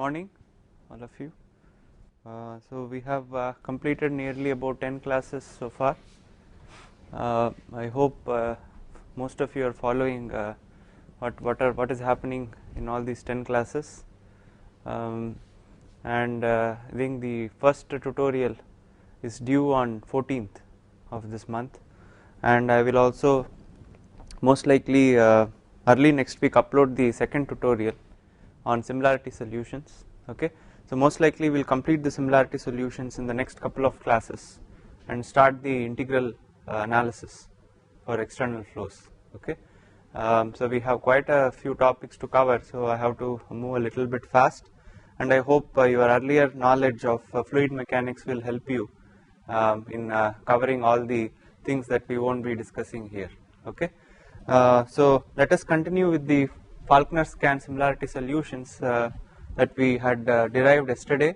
morning all of you. So we have completed nearly about 10 classes so far. I hope most of you are following what is happening in all these 10 classes, and I think the first tutorial is due on 14th of this month, and I will also most likely early next week upload the second tutorial on similarity solutions. Okay, so most likely we will complete the similarity solutions in the next couple of classes and start the integral analysis for external flows. Okay, so we have quite a few topics to cover, so I have to move a little bit fast, and I hope your earlier knowledge of fluid mechanics will help you in covering all the things that we won't be discussing here. Okay, so let us continue with the Falkner scan similarity solutions that we had derived yesterday.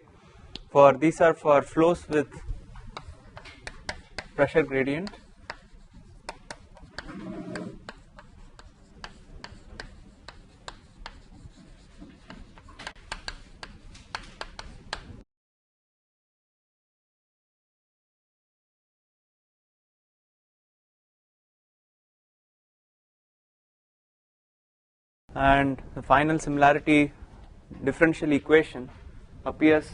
These are for flows with pressure gradient. And the final similarity differential equation appears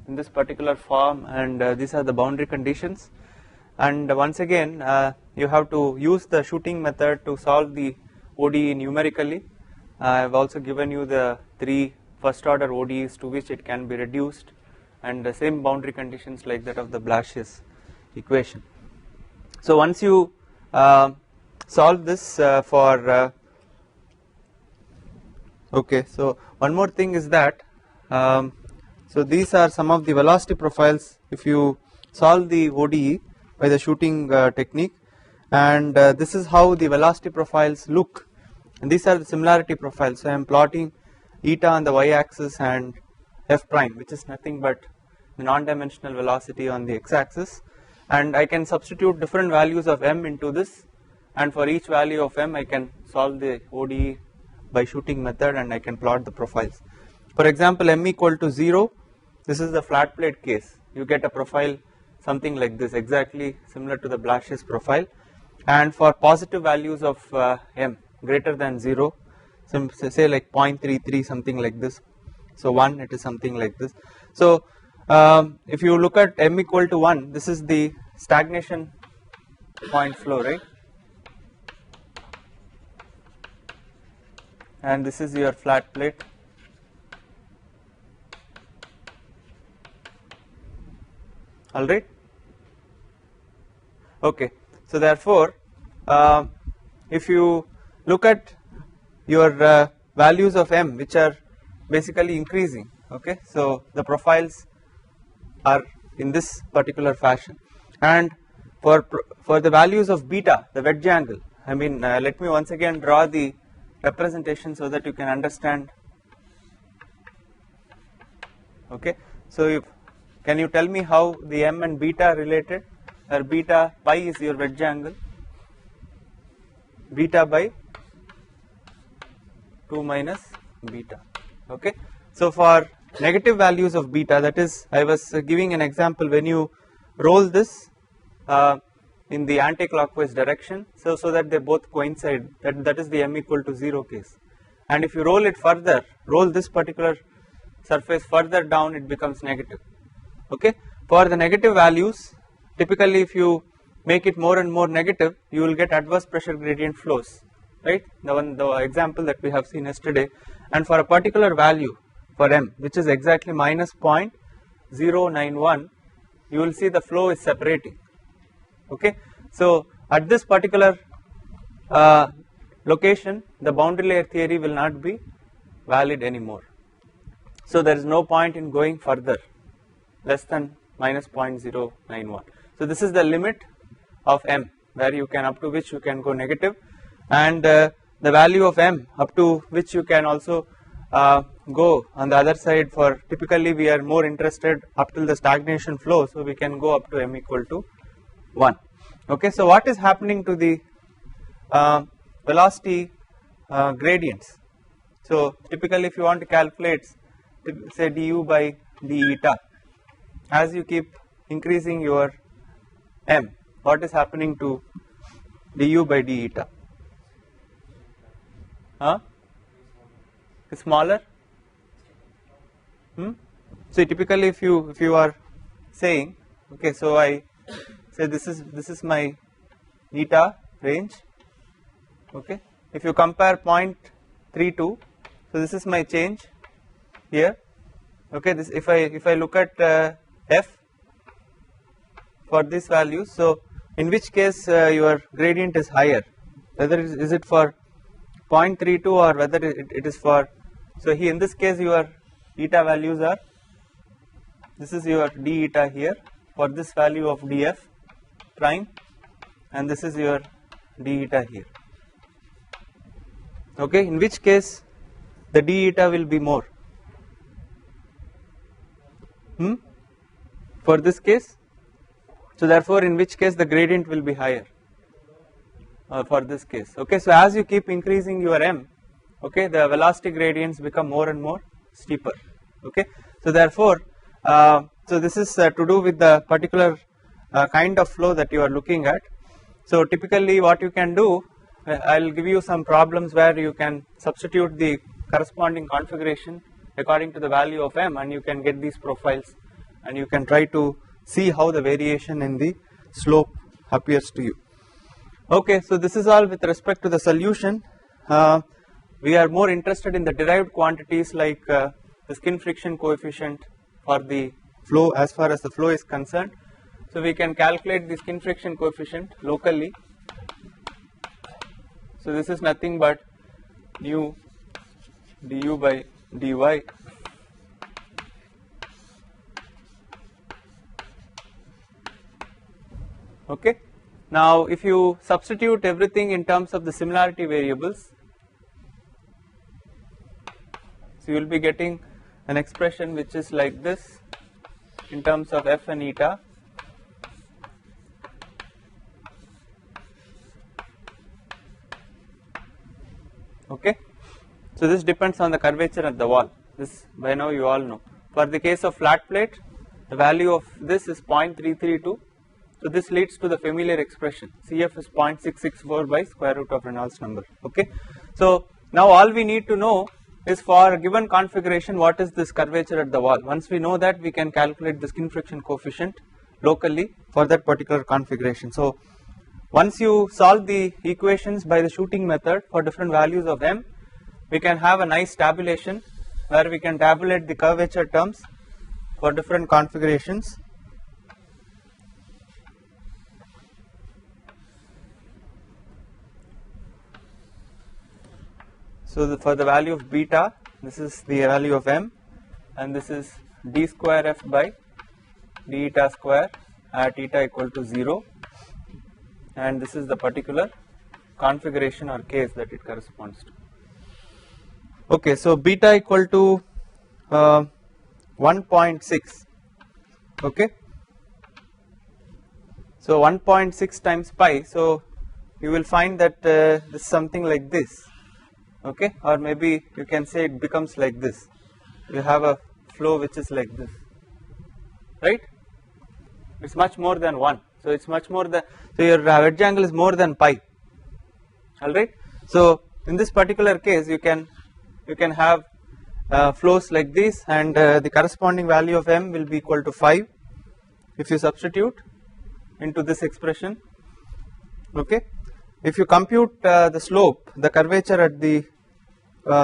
in this particular form, and these are the boundary conditions. And once again you have to use the shooting method to solve the ODE numerically. I have also given you the 3 first order ODEs to which it can be reduced, and the same boundary conditions like that of the Blasius equation. So once you solve this okay, so one more thing is that so these are some of the velocity profiles if you solve the ODE by the shooting technique, and this is how the velocity profiles look, and these are the similarity profiles. So I am plotting eta on the y axis and f prime, which is nothing but the non-dimensional velocity on the x axis, and I can substitute different values of m into this, and for each value of m I can solve the ODE by shooting method, and I can plot the profiles. For example, m equal to 0, this is the flat plate case. You get a profile something like this, exactly similar to the Blasius profile, and for positive values of m greater than 0, say like 0.33, something like this, so 1, it is something like this. So if you look at m equal to 1, this is the stagnation point flow, right, and this is your flat plate. Alright, okay, so therefore if you look at your values of m which are basically increasing, okay, so the profiles are in this particular fashion, and for the values of beta, the wedge angle, I mean let me once again draw the representation so that you can understand. Okay, so can you tell me how the m and beta are related? Or beta pi is your wedge angle, beta by 2 minus beta. Okay, so for negative values of beta, that is, I was giving an example when you roll this in the anti-clockwise direction, so that they both coincide, that is the m equal to 0 case, and if you roll it further, roll this particular surface further down, it becomes negative. Okay, for the negative values, typically if you make it more and more negative, you will get adverse pressure gradient flows, right, the example that we have seen yesterday, and for a particular value for m which is exactly minus 0.091, you will see the flow is separating. Okay, so at this particular location, the boundary layer theory will not be valid anymore, so there is no point in going further less than minus 0.091. So this is the limit of m where you can, up to which you can go negative, and the value of m up to which you can also go on the other side. For typically we are more interested up till the stagnation flow, so we can go up to m equal to 1. Okay, so what is happening to the velocity gradients? So typically if you want to calculate say du by d eta, as you keep increasing your m, what is happening to du by d eta? Is smaller? So typically if you are saying, okay, so I say this is my eta range, okay, if you compare 0.32, so this is my change here, okay, this if I look at f for these values, so in which case your gradient is higher, whether is it for 0.32 or whether it is for, so here in this case your eta values are, this is your d eta here for this value of df prime, and this is your d eta here, okay, in which case the d eta will be more, for this case, so therefore in which case the gradient will be higher for this case, okay. So as you keep increasing your m, okay, the velocity gradients become more and more steeper, okay. So therefore so this is to do with the particular kind of flow that you are looking at. So typically what you can do, I will give you some problems where you can substitute the corresponding configuration according to the value of m, and you can get these profiles, and you can try to see how the variation in the slope appears to you. Okay, so this is all with respect to the solution. We are more interested in the derived quantities like the skin friction coefficient for the flow as far as the flow is concerned. So we can calculate the skin friction coefficient locally. So this is nothing but nu du by dy okay. Now if you substitute everything in terms of the similarity variables, so you will be getting an expression which is like this in terms of f and eta, okay. So this depends on the curvature at the wall, this by now you all know. For the case of flat plate, the value of this is 0.332, so this leads to the familiar expression, Cf is 0.664 by square root of Reynolds number, okay. So now all we need to know is for a given configuration what is this curvature at the wall. Once we know that, we can calculate the skin friction coefficient locally for that particular configuration. So once you solve the equations by the shooting method for different values of m, we can have a nice tabulation where we can tabulate the curvature terms for different configurations. So for the value of beta, this is the value of m, and this is d square f by d eta square at eta equal to 0, and this is the particular configuration or case that it corresponds to. Okay, so beta equal to 1.6, okay. So 1.6 times pi, so you will find that this is something like this, okay, or maybe you can say it becomes like this. You have a flow which is like this, right? It's much more than 1, so it's much more than, so your wedge angle is more than pi, alright. So in this particular case you can have flows like this, and the corresponding value of m will be equal to 5 if you substitute into this expression, okay. If you compute the slope, the curvature at the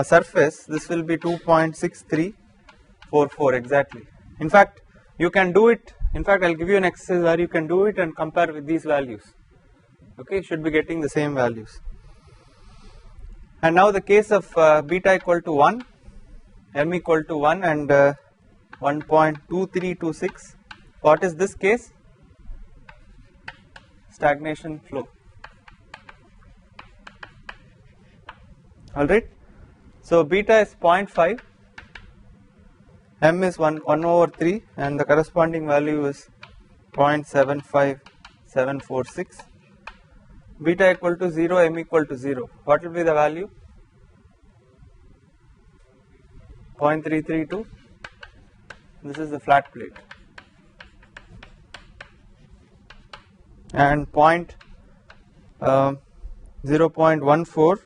surface, this will be 2.6344 exactly. In fact, you can do it, in fact I will give you an exercise where you can do it and compare with these values, okay, you should be getting the same values. And now the case of beta equal to 1, m equal to 1 and 1.2326, what is this case? Stagnation flow. Alright, so beta is 0.5, m is 1 over 3, and the corresponding value is 0.75746. Beta equal to 0, m equal to 0. What will be the value? 0.332. this is the flat plate, and point 0.14,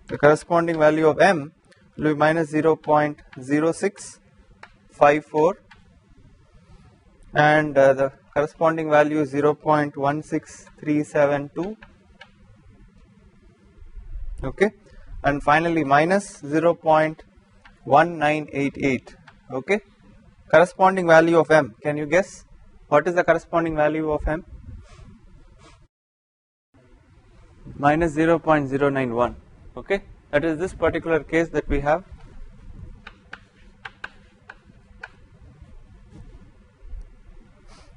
the corresponding value of m will be minus 0.0654, and the corresponding value is 0.16372, okay, and finally minus 0.1988, okay. Corresponding value of m, can you guess what is the corresponding value of m? Minus 0.091, okay, that is this particular case that we have.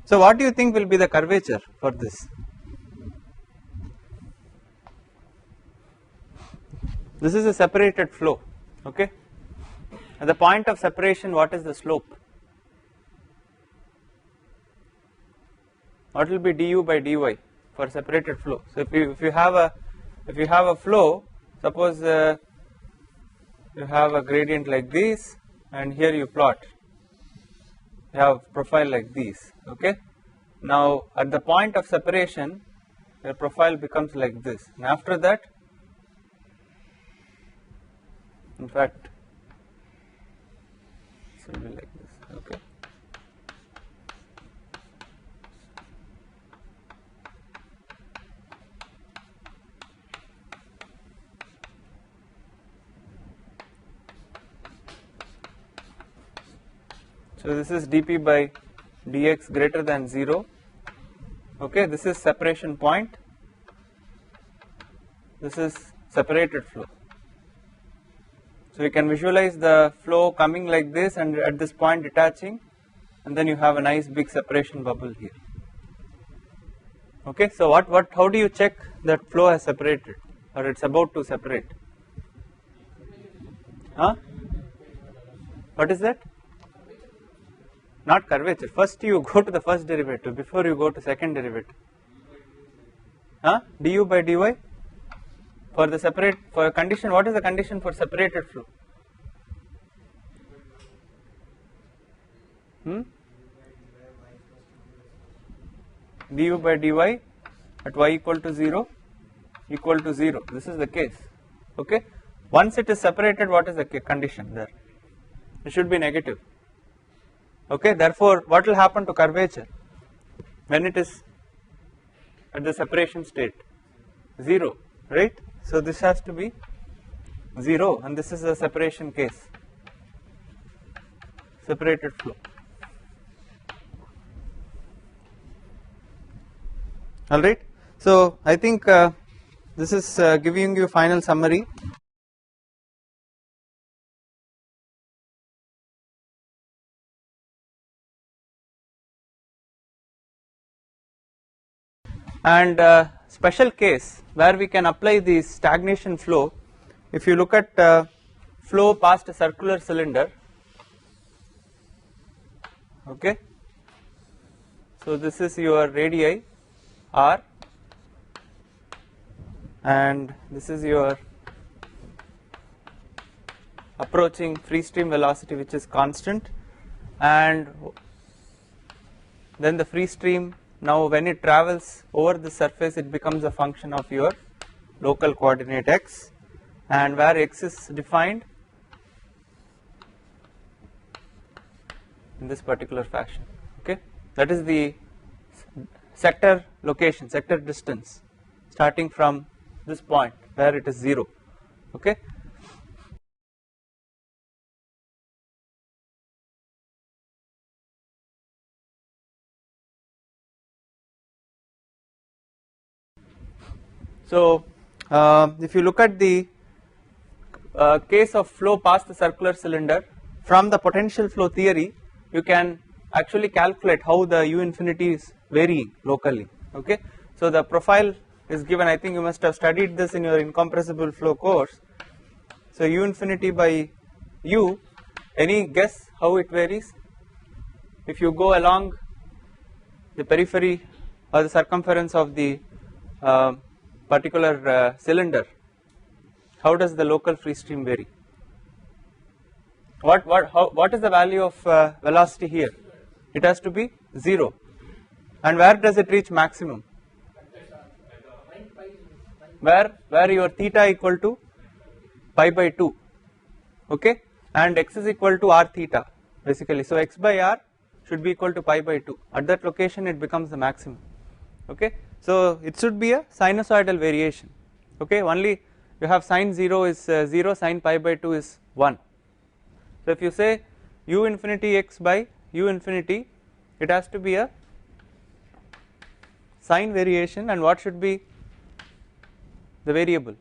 So what do you think will be the curvature for this? This is a separated flow, okay. At the point of separation, what is the slope? What will be du by dy for separated flow? So if you have a flow, suppose you have a gradient like this, and here you plot, you have profile like this, okay. Now at the point of separation, your profile becomes like this, and after that, in fact, it will be like this, okay. So this is dp by dx greater than 0, okay. This is separation point, this is separated flow. So you can visualize the flow coming like this and at this point detaching, and then you have a nice big separation bubble here, okay. So how do you check that flow has separated or it's about to separate? Huh? What is that? Not curvature. First you go to the first derivative before you go to second derivative. Huh? Du by dy for the separate, for a condition. What is the condition for separated flow? Du by dy at y equal to 0 equal to 0. This is the case, okay. Once it is separated, what is the condition there? It should be negative, okay. Therefore, what will happen to curvature when it is at the separation state? 0, right. So this has to be 0, and this is a separation case, separated flow. All right. So I think this is giving you final summary. And special case where we can apply the stagnation flow. If you look at flow past a circular cylinder, okay. So this is your radii r, and this is your approaching free stream velocity, which is constant, and then the free stream, now when it travels over the surface, it becomes a function of your local coordinate x, and where x is defined in this particular fashion, okay. That is the sector location, sector distance starting from this point where it is 0, okay. So if you look at the case of flow past the circular cylinder, from the potential flow theory, you can actually calculate how the u infinity is varying locally, okay. So the profile is given. I think you must have studied this in your incompressible flow course. So u infinity by u, any guess how it varies? If you go along the periphery or the circumference of the particular cylinder, how does the local free stream vary? what is the value of velocity here? It has to be 0. And where does it reach maximum? Where your theta equal to pi by 2, okay, and x is equal to r theta basically. So x by r should be equal to pi by 2. At that location it becomes the maximum, okay. So it should be a sinusoidal variation, okay. Only you have sin 0 is 0, sin pi by 2 is 1. So if you say u infinity x by u infinity, it has to be a sign variation, and what should be the variable?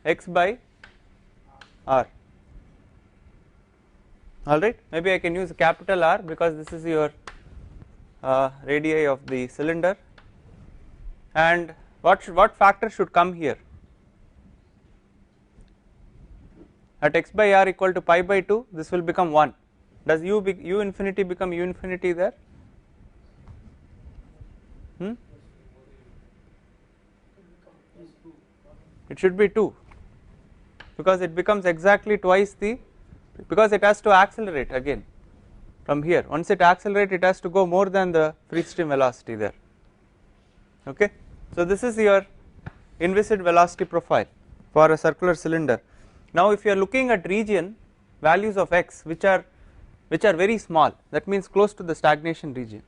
X by r. Alright, maybe I can use capital R because this is your radii of the cylinder. And what factor should come here? At x by r equal to pi by 2, this will become 1. Does u infinity become u infinity there? It should be 2, because it becomes exactly twice the, because it has to accelerate again from here. Once it accelerates, it has to go more than the free stream velocity there, okay. So this is your inviscid velocity profile for a circular cylinder. Now if you are looking at region values of x which are very small, that means close to the stagnation region,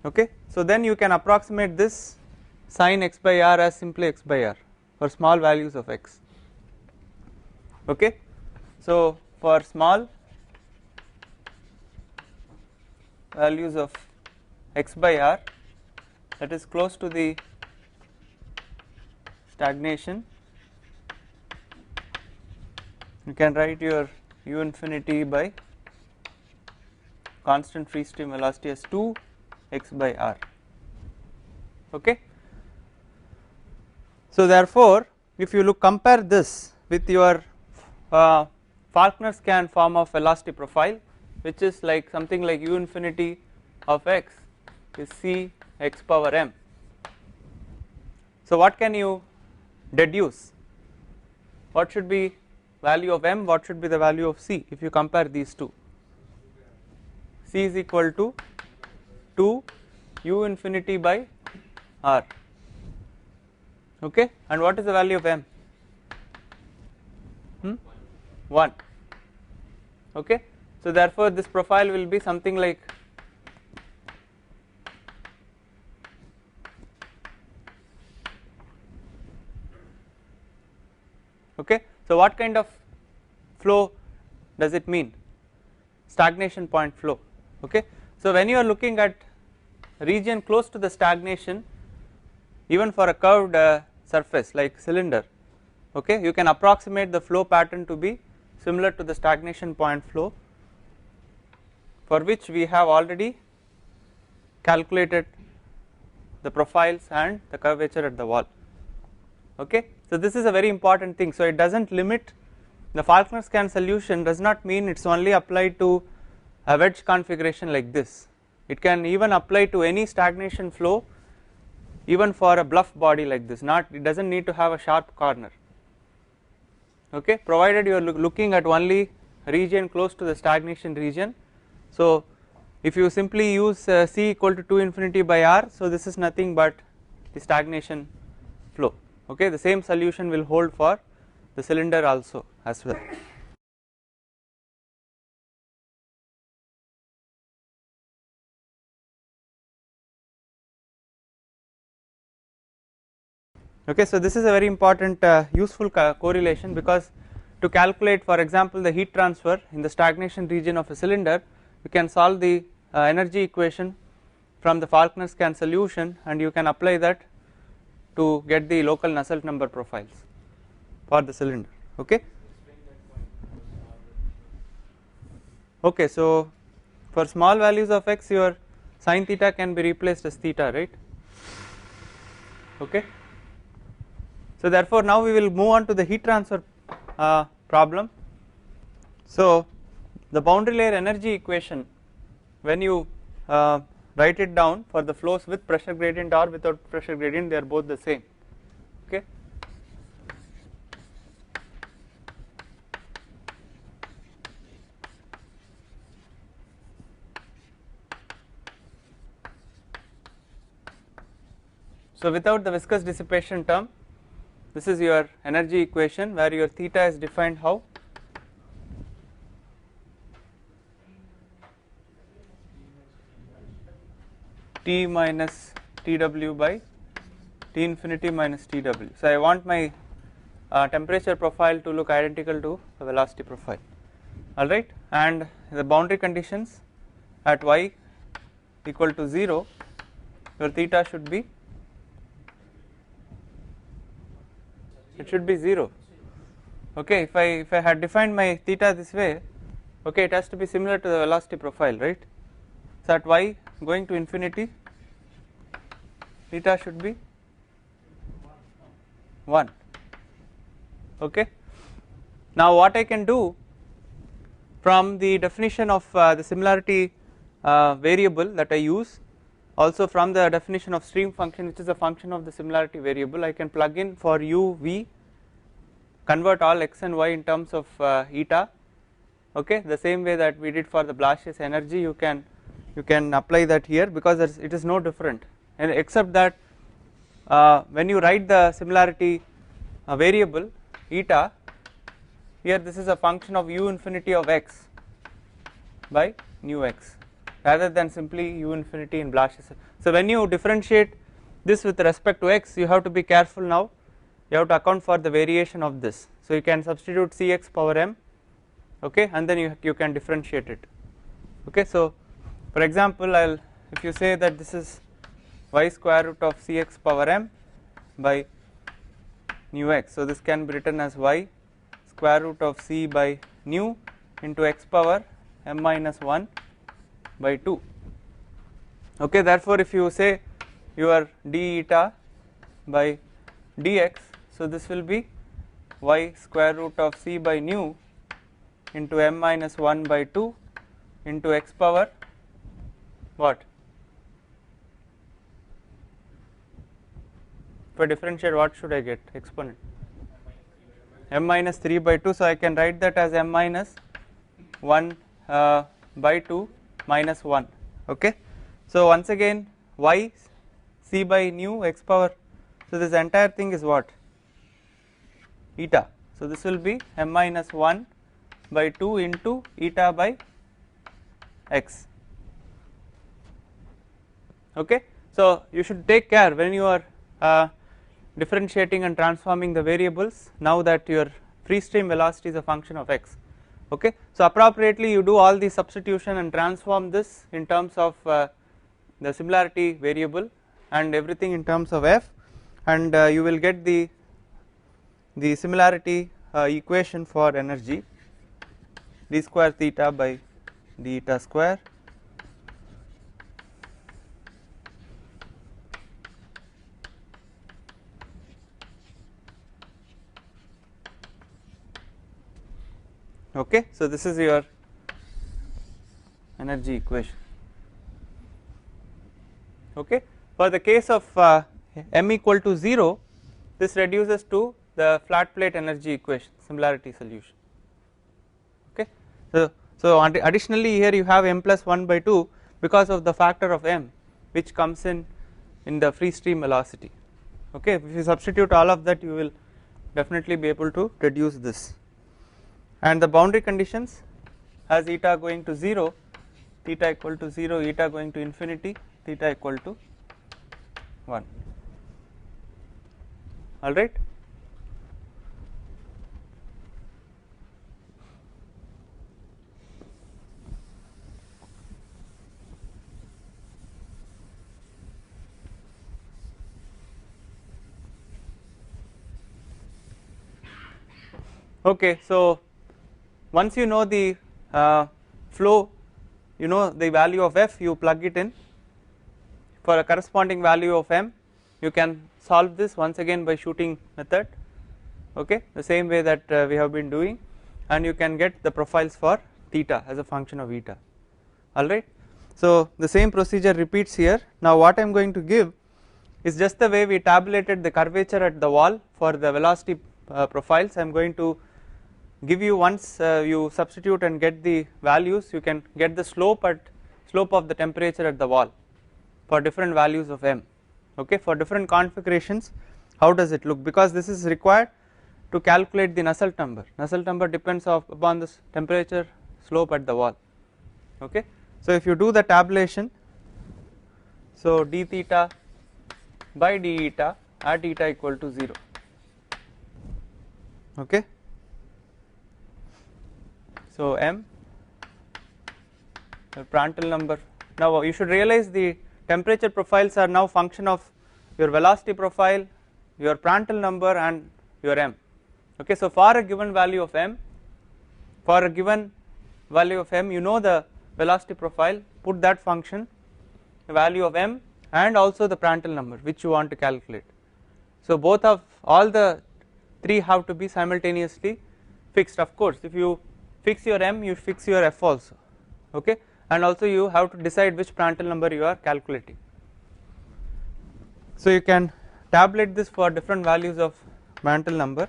okay. So then you can approximate this sin x by r as simply x by r for small values of x, okay. So for small values of x by r, that is close to the stagnation, you can write your u infinity by constant free stream velocity as 2 x by r, okay. So therefore if you compare this with your Falkner scan form of velocity profile, which is like something like u infinity of x is c x power m. So what can you deduce? What should be value of m, what should be the value of c if you compare these two? C is equal to 2 u infinity by r, okay. And what is the value of m? 1, okay. So therefore this profile will be something like okay. So what kind of flow does it mean? Stagnation point flow, okay. So when you are looking at region close to the stagnation, even for a curved surface like cylinder, okay, you can approximate the flow pattern to be similar to the stagnation point flow, for which we have already calculated the profiles and the curvature at the wall, okay. So this is a very important thing. So it does not limit, the Falkner scan solution does not mean it is only applied to a wedge configuration like this, it can even apply to any stagnation flow, even for a bluff body like this, it does not need to have a sharp corner, okay, provided you are looking at only region close to the stagnation region. So if you simply use c equal to 2 infinity by r, so this is nothing but the stagnation flow, okay. The same solution will hold for the cylinder also as well. Okay, so this is a very important useful correlation, because to calculate, for example, the heat transfer in the stagnation region of a cylinder, you can solve the energy equation from the Falkner scan solution, and you can apply that to get the local Nusselt number profiles for the cylinder, okay. Okay, so for small values of x, your sin theta can be replaced as theta, right, okay. So therefore now we will move on to the heat transfer problem. So the boundary layer energy equation, when you write it down for the flows with pressure gradient or without pressure gradient, they are both the same, okay. So without the viscous dissipation term, this is your energy equation where your theta is defined how? T minus Tw by T infinity minus Tw. So I want my temperature profile to look identical to the velocity profile, alright, and the boundary conditions at y equal to 0, your theta should be, it should be 0. Okay, if I had defined my theta this way, okay, it has to be similar to the velocity profile, right? So at y going to infinity, theta should be 1. Okay. Now what I can do from the definition of the similarity variable that I use, also from the definition of stream function, which is a function of the similarity variable, I can plug in for u, v, convert all x and y in terms of eta. Okay, the same way that we did for the Blasius energy, you can apply that here, because it is no different, and except that when you write the similarity variable eta, here this is a function of u infinity of x by nu x, rather than simply u infinity in Blasius. So when you differentiate this with respect to x, you have to be careful now, you have to account for the variation of this. So you can substitute cx power m, okay, and then you can differentiate it. Okay, so for example, if you say that this is y square root of cx power m by nu x, so this can be written as y square root of c by nu into x power m minus 1 by 2. Okay, therefore if you say your d eta by dx, so this will be y square root of c by nu into m minus 1 by 2 into x power what? If I differentiate, what should I get? Exponent m minus 3 by 2, so I can write that as m minus 1 by 2 minus 1. Okay, so once again y c by nu x power, so this entire thing is what? Eta. So this will be m minus 1 by 2 into eta by x. Okay, so you should take care when you are differentiating and transforming the variables, now that your free stream velocity is a function of x. Okay, so appropriately you do all the substitution and transform this in terms of the similarity variable and everything in terms of f, and you will get the similarity equation for energy, d square theta by d eta square okay. So this is your energy equation. Okay, for the case of m equal to 0, this reduces to the flat plate energy equation, similarity solution. Okay, so additionally here you have m plus 1 by 2 because of the factor of m which comes in the free stream velocity. Okay, if you substitute all of that, you will definitely be able to reduce this. And the boundary conditions as eta going to 0, theta equal to 0, eta going to infinity, theta equal to 1. All right. Okay, so once you know the flow, you know the value of f, you plug it in. For a corresponding value of m, you can solve this once again by shooting method, okay, the same way that we have been doing, and you can get the profiles for theta as a function of eta. Alright, so the same procedure repeats here. Now what I am going to give is just the way we tabulated the curvature at the wall for the velocity profiles. I am going to give you, once you substitute and get the values, you can get the slope of the temperature at the wall for different values of m. Okay, for different configurations how does it look, because this is required to calculate the Nusselt number. Nusselt number depends upon the temperature slope at the wall. Okay, so if you do the tabulation, so d theta by d eta at eta equal to 0. Okay, so m the Prandtl number. Now you should realize the temperature profiles are now function of your velocity profile, your Prandtl number and your m. Okay, so for a given value of m, you know the velocity profile, put that function, the value of m and also the Prandtl number which you want to calculate. So both of all the three have to be simultaneously fixed. Of course, if you fix your m, you fix your f also. Okay, and also you have to decide which Prandtl number you are calculating. So you can tabulate this for different values of Prandtl number.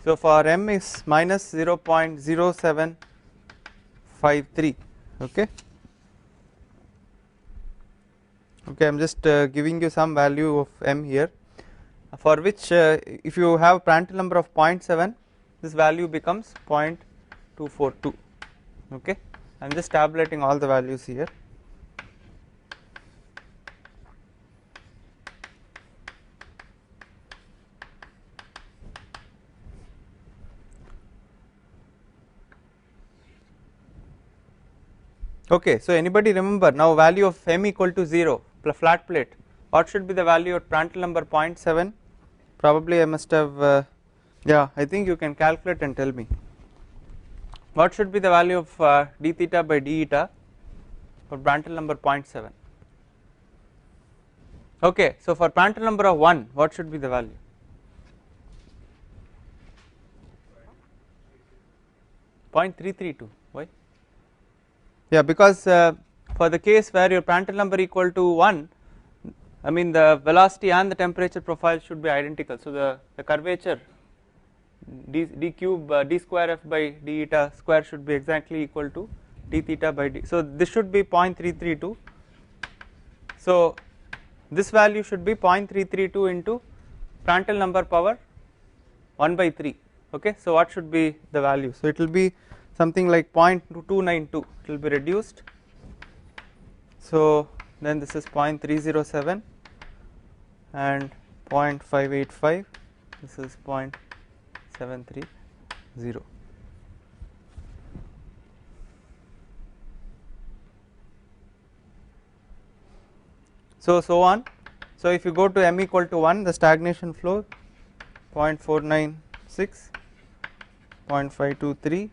So for m is minus 0.0753. Okay, okay, I am just giving you some value of m here, for which if you have Prandtl number of 0.7, this value becomes 0.242. Okay, I am just tabulating all the values here. Okay, so anybody remember now value of m equal to 0 flat plate, what should be the value at Prandtl number 0.7? Probably I must have yeah, I think you can calculate and tell me what should be the value of d theta by d eta for Prandtl number 0.7. Okay, so for Prandtl number of 1, what should be the value? .332. Why? Yeah, because for the case where your Prandtl number equal to 1, I mean the velocity and the temperature profile should be identical. So the curvature d cube d square f by d eta square should be exactly equal to d theta by d. So this should be 0.332. So this value should be 0.332 into Prandtl number power 1 by 3. Okay, so what should be the value? So it will be something like 0.292, it will be reduced. So then this is 0.307 and 0.585, this is 0.730. So on. So if you go to m equal to 1, the stagnation flow 0.496, 0.523,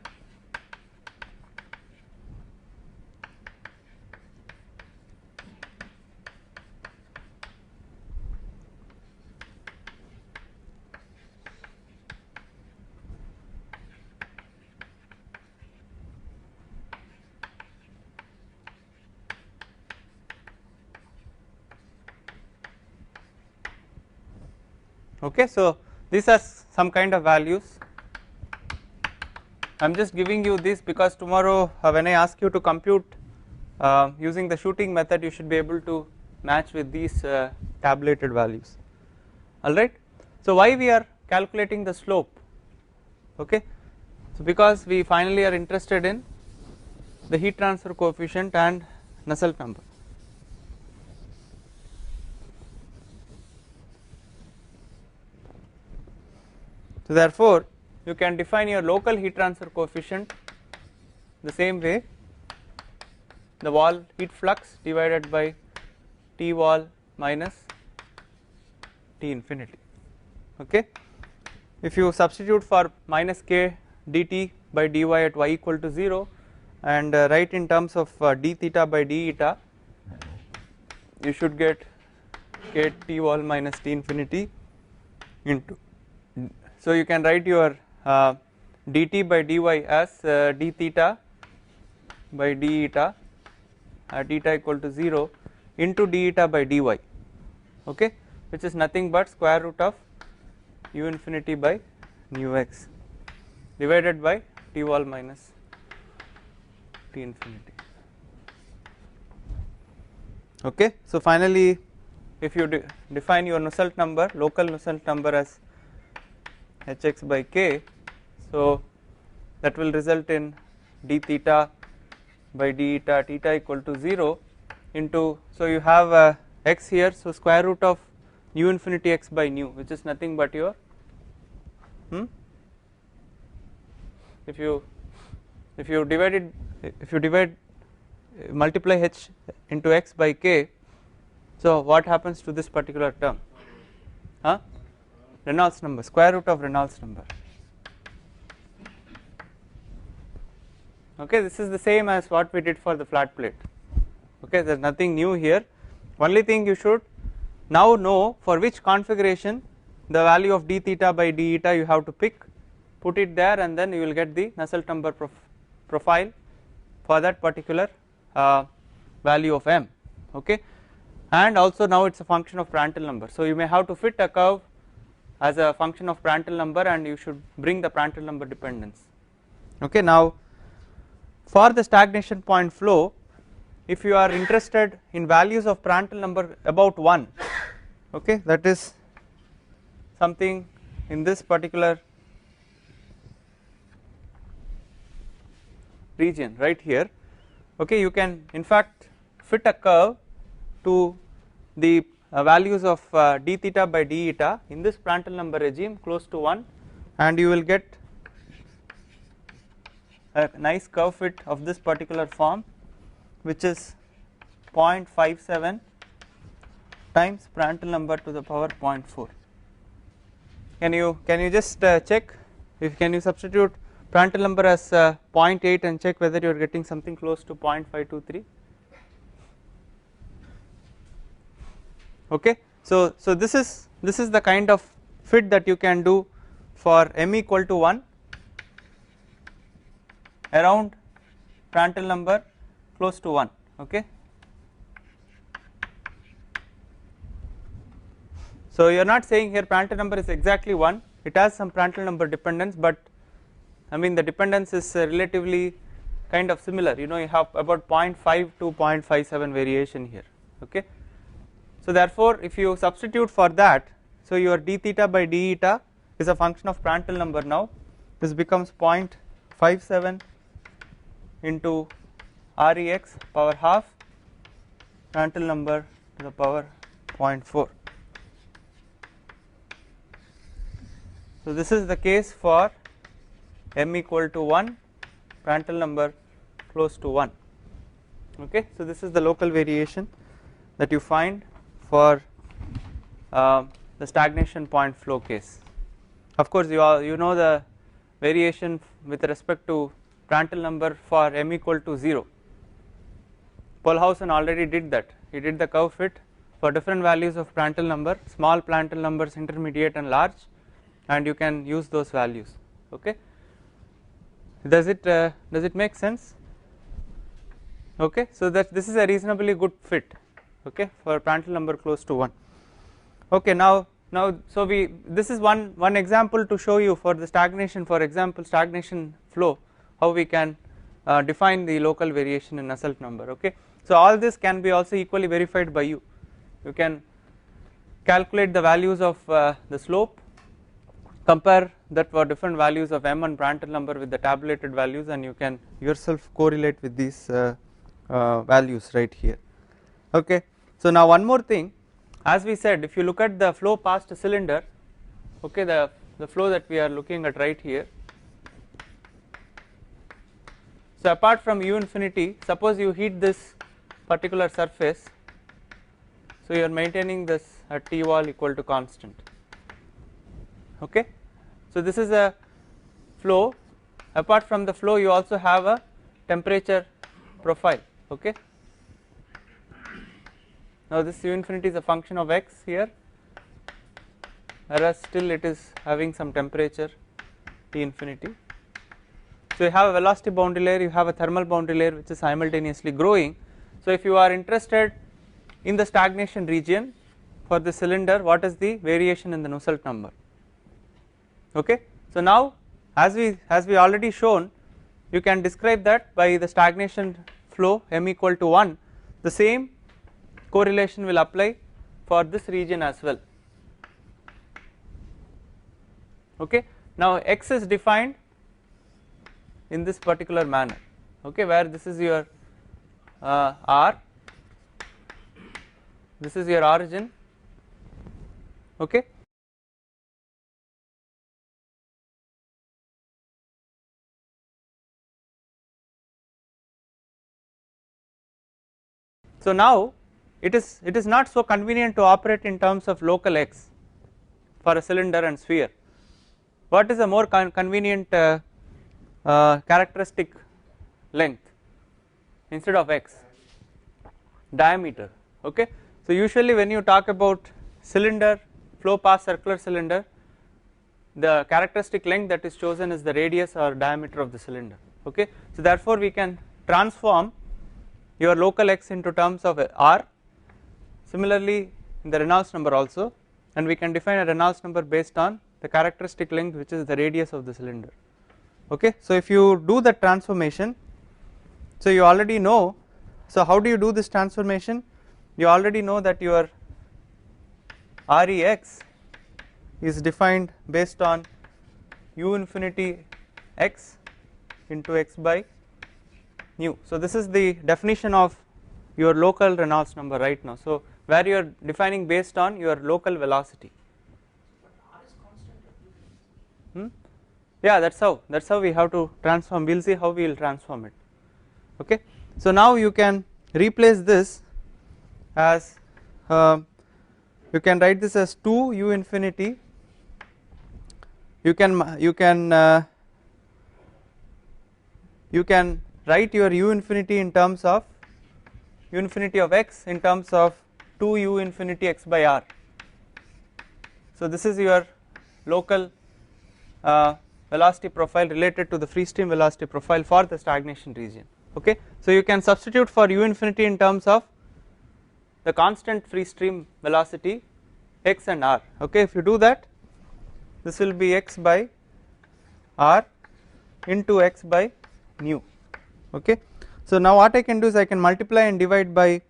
okay. So these are some kind of values. I am just giving you this because tomorrow when I ask you to compute using the shooting method, you should be able to match with these tabulated values. Alright. So why we are calculating the slope? Okay. So because we finally are interested in the heat transfer coefficient and Nusselt number. So therefore you can define your local heat transfer coefficient the same way, the wall heat flux divided by T wall minus T infinity. Okay. If you substitute for minus k dt by dy at y equal to 0 and write in terms of d theta by d eta, you should get k T wall minus T infinity into. So you can write your dt by dy as d theta by d eta at eta equal to 0 into d eta by dy. okay, which is nothing but square root of u infinity by nu x divided by t wall minus t infinity. Okay, so finally, if you define your Nusselt number, local Nusselt number as hx by k, so that will result in d theta by d eta theta equal to 0 into, so you have x here, so square root of u infinity x by nu, which is nothing but your if you divide multiply h into x by k, so what happens to this particular term? Reynolds number, square root of Reynolds number. Okay, this is the same as what we did for the flat plate. Okay, there is nothing new here. Only thing you should now know for which configuration the value of d theta by d eta you have to pick, put it there, and then you will get the Nusselt number profile for that particular value of m. Okay, and also now it is a function of Prandtl number. So you may have to fit a curve as a function of Prandtl number, and you should bring the Prandtl number dependence. Okay, now for the stagnation point flow, if you are interested in values of Prandtl number about 1, okay, that is something in this particular region right here, okay, you can in fact fit a curve to the values of d theta by d eta in this Prandtl number regime close to 1, and you will get a nice curve fit of this particular form, which is 0.57 times Prandtl number to the power 0.4. Can you just check, if can you substitute Prandtl number as 0.8 and check whether you are getting something close to 0.523. Okay, so this is the kind of fit that you can do for m equal to 1 around Prandtl number close to 1. Okay, so you are not saying here Prandtl number is exactly 1, it has some Prandtl number dependence, but I mean the dependence is relatively kind of similar, you know, you have about 0.5 to 0.57 variation here. Okay, so therefore if you substitute for that, so your d theta by d eta is a function of Prandtl number. Now this becomes 0.57 into Rex power half Prandtl number to the power 0.4. So this is the case for m equal to 1, Prandtl number close to 1. Okay, so this is the local variation that you find for the stagnation point flow case. Of course, you know the variation with respect to Prandtl number for m equal to 0. Polhausen already did that. He did the curve fit for different values of Prandtl number, small Prandtl numbers, intermediate and large, and you can use those values. Okay, does it make sense? Okay, so that this is a reasonably good fit, okay, for Prandtl number close to 1. Okay, now so this is one example to show you for the stagnation, for example stagnation flow, how we can define the local variation in Nusselt number. Okay, so all this can be also equally verified by you. You can calculate the values of the slope, compare that for different values of m and Prandtl number with the tabulated values, and you can yourself correlate with these values right here. Okay, so now one more thing, as we said, if you look at the flow past a cylinder, okay, the flow that we are looking at right here, so apart from u infinity, suppose you heat this particular surface, so you are maintaining this at T wall equal to constant. Okay, so this is a flow. Apart from the flow, you also have a temperature profile. Okay, now this u infinity is a function of x here, whereas still it is having some temperature T infinity. So you have a velocity boundary layer, you have a thermal boundary layer which is simultaneously growing. So if you are interested in the stagnation region, for the cylinder, what is the variation in the Nusselt number. Okay. So now as we already shown, you can describe that by the stagnation flow m equal to 1, the same correlation will apply for this region as well. Okay. Now x is defined in this particular manner, okay, where this is your r, this is your origin, okay. So now it is not so convenient to operate in terms of local x for a cylinder and sphere. What is a more convenient characteristic length instead of x? Diameter, okay. So usually when you talk about cylinder, flow path circular cylinder, the characteristic length that is chosen is the radius or diameter of the cylinder, okay. So therefore we can transform your local x into terms of r, similarly in the Reynolds number also, and we can define a Reynolds number based on the characteristic length which is the radius of the cylinder, okay. So if you do the transformation, so you already know, so how do you do this transformation? You already know that your Rex is defined based on u infinity x into x by nu. So this is the definition of your local Reynolds number right now. So where you are defining based on your local velocity. Yeah, that's how we have to transform. We'll see how we will transform it, okay. So now you can replace this as you can write this as 2 u infinity, you can write your u infinity in terms of u infinity of x in terms of 2 u infinity x by r. So this is your local velocity profile related to the free stream velocity profile for the stagnation region, okay. So you can substitute for u infinity in terms of the constant free stream velocity x and r, okay. If you do that, this will be x by r into x by nu, okay. So now what I can do is I can multiply and divide by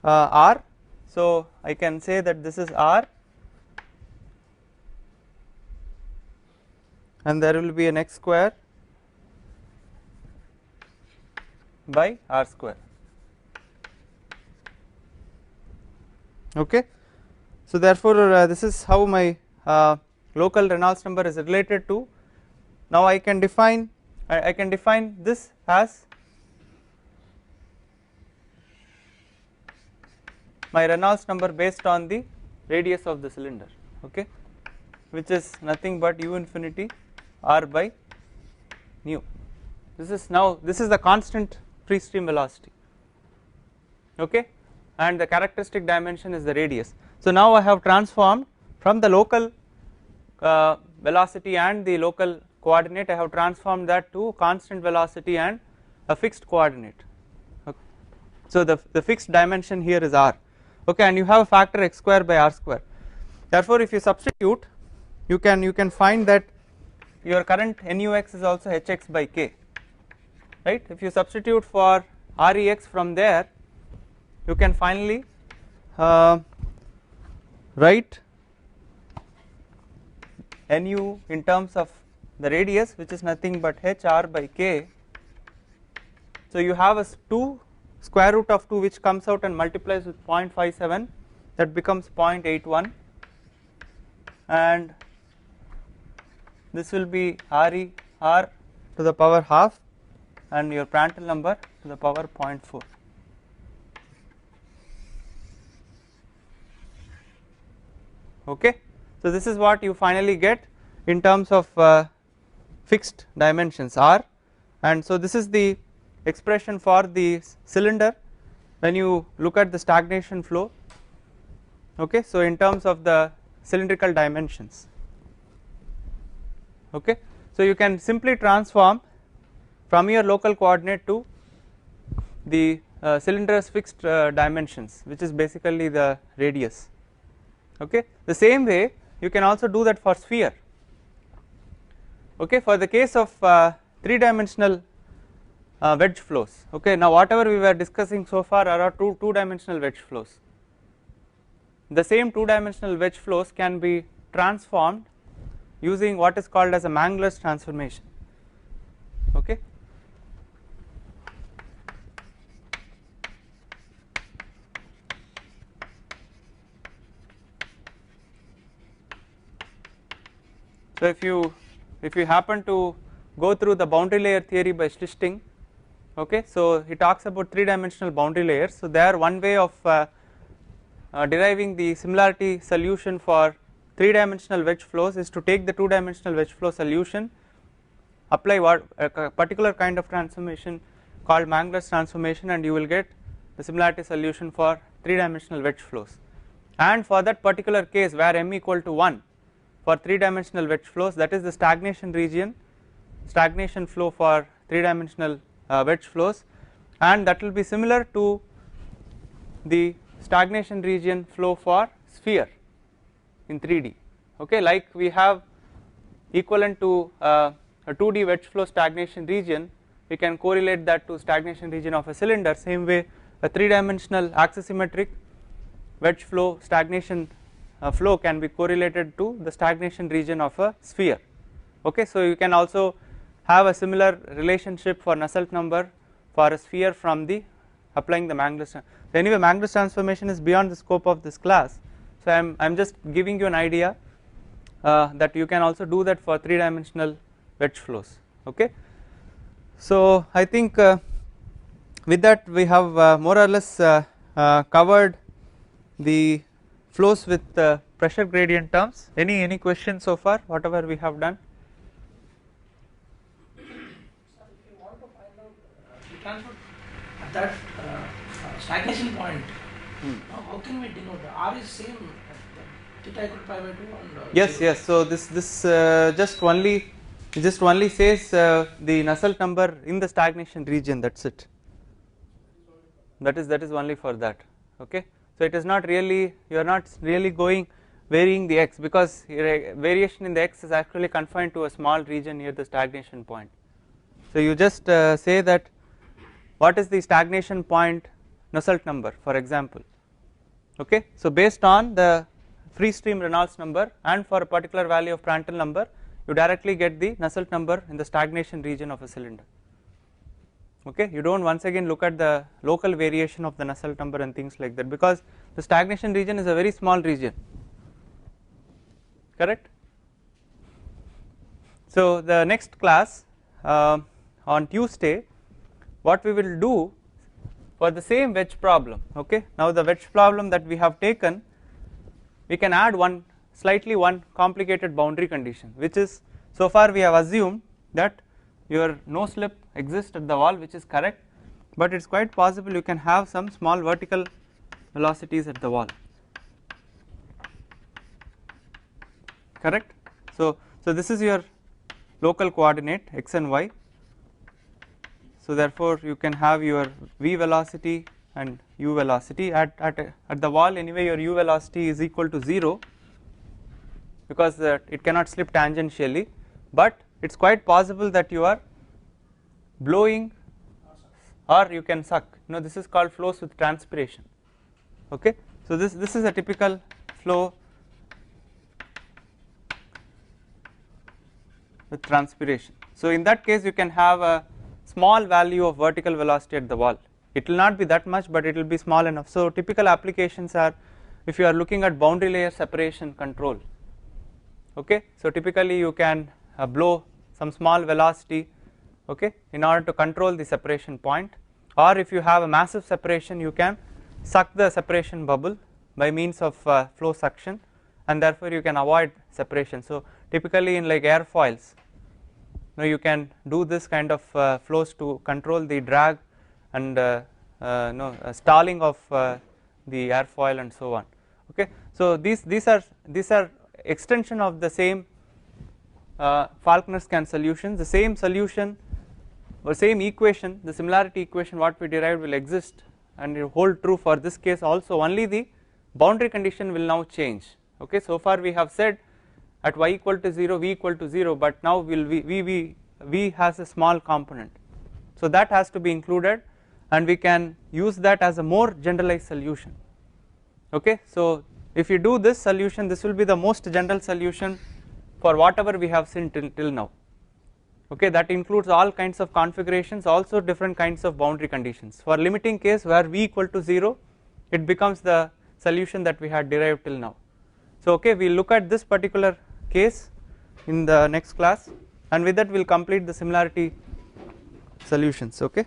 r, so I can say that this is r and there will be an x square by r square, okay. So therefore this is how my local Reynolds number is related to. Now I can define this as my Reynolds number based on the radius of the cylinder, okay, which is nothing but u infinity r by nu. This is the constant free stream velocity, okay, and the characteristic dimension is the radius. So now I have transformed from the local velocity and the local coordinate, I have transformed that to constant velocity and a fixed coordinate, okay. So the fixed dimension here is r, okay, and you have a factor x square by r square. Therefore if you substitute, you can find that your current nux is also hx by k, right. If you substitute for rex from there, you can finally write nu in terms of the radius, which is nothing but hr by k. So you have a 2 square root of 2 which comes out and multiplies with 0.57, that becomes 0.81, and this will be r to the power half and your Prandtl number to the power 0.4. Okay, so this is what you finally get in terms of fixed dimensions r, and so this is the expression for the cylinder when you look at the stagnation flow, okay. So in terms of the cylindrical dimensions, okay. So you can simply transform from your local coordinate to the cylinder's fixed dimensions, which is basically the radius, Okay, the same way you can also do that for sphere. Okay, for the case of 3-dimensional wedge flows. Okay, now whatever we were discussing so far are two-dimensional wedge flows. The same two-dimensional wedge flows can be transformed using what is called as a Mangler's transformation. Okay. So if you happen to go through the boundary layer theory by Schlichting, okay, so he talks about 3-dimensional boundary layers. So there one way of deriving the similarity solution for 3-dimensional wedge flows is to take the 2-dimensional wedge flow solution, apply a particular kind of transformation called Mangler's transformation, and you will get the similarity solution for 3-dimensional wedge flows. And for that particular case where m equal to 1 for 3-dimensional wedge flows, that is the stagnation region, stagnation flow for 3-dimensional wedge flows, and that will be similar to the stagnation region flow for sphere in 3D. Okay, like we have equivalent to a 2D wedge flow stagnation region, we can correlate that to stagnation region of a cylinder. Same way a 3-dimensional axisymmetric wedge flow stagnation flow can be correlated to the stagnation region of a sphere. Okay, so you can also have a similar relationship for Nusselt number for a sphere from the applying the Mangler's. So anyway, Mangler's transformation is beyond the scope of this class. So I am just giving you an idea that you can also do that for 3-dimensional wedge flows. Okay, so I think with that we have more or less covered the flows with pressure gradient terms. Any questions so far, whatever we have done? So if you want to find out the transfer at that stagnation point, how can we denote the R is same theta equal to pi by 2 and yes, yes. So this just only says the Nusselt number in the stagnation region. That's it. That is only for that. Okay. So it is not really, you are not really varying the x, because variation in the x is actually confined to a small region near the stagnation point. So you just say that what is the stagnation point Nusselt number, for example. Okay, so based on the free stream Reynolds number and for a particular value of Prandtl number, you directly get the Nusselt number in the stagnation region of a cylinder. Okay, you don't once again look at the local variation of the Nusselt number and things like that, because the stagnation region is a very small region, correct? So the next class on Tuesday, what we will do for the same wedge problem. Okay, now the wedge problem that we have taken, we can add one complicated boundary condition, which is, so far we have assumed that your no slip exists at the wall, which is correct, but it is quite possible you can have some small vertical velocities at the wall, correct? So this is your local coordinate x and y. So therefore you can have your v velocity and u velocity at the wall. Anyway, your u velocity is equal to 0 because it cannot slip tangentially, but it is quite possible that you are blowing or you can suck. This is called flows with transpiration. Okay, so this is a typical flow with transpiration. So in that case you can have a small value of vertical velocity at the wall. It will not be that much, but it will be small enough. So typical applications are if you are looking at boundary layer separation control. Okay, so typically you can blow some small velocity, okay, in order to control the separation point, or if you have a massive separation, you can suck the separation bubble by means of flow suction, and therefore you can avoid separation. So typically in like airfoils, you can do this kind of flows to control the drag and stalling of the airfoil and so on. Okay, so these are extension of the same Falkner-Scan solutions. The same solution or same equation, the similarity equation what we derived will exist and it will hold true for this case also, only the boundary condition will now change. Okay, so far we have said at y equal to 0 v equal to 0, but now will v has a small component, so that has to be included and we can use that as a more generalized solution. Okay, so if you do this solution, this will be the most general solution for whatever we have seen till now. Okay, that includes all kinds of configurations, also different kinds of boundary conditions. For limiting case where v equal to 0, it becomes the solution that we had derived till now. So okay, we will look at this particular case in the next class, and with that we will complete the similarity solutions. Okay.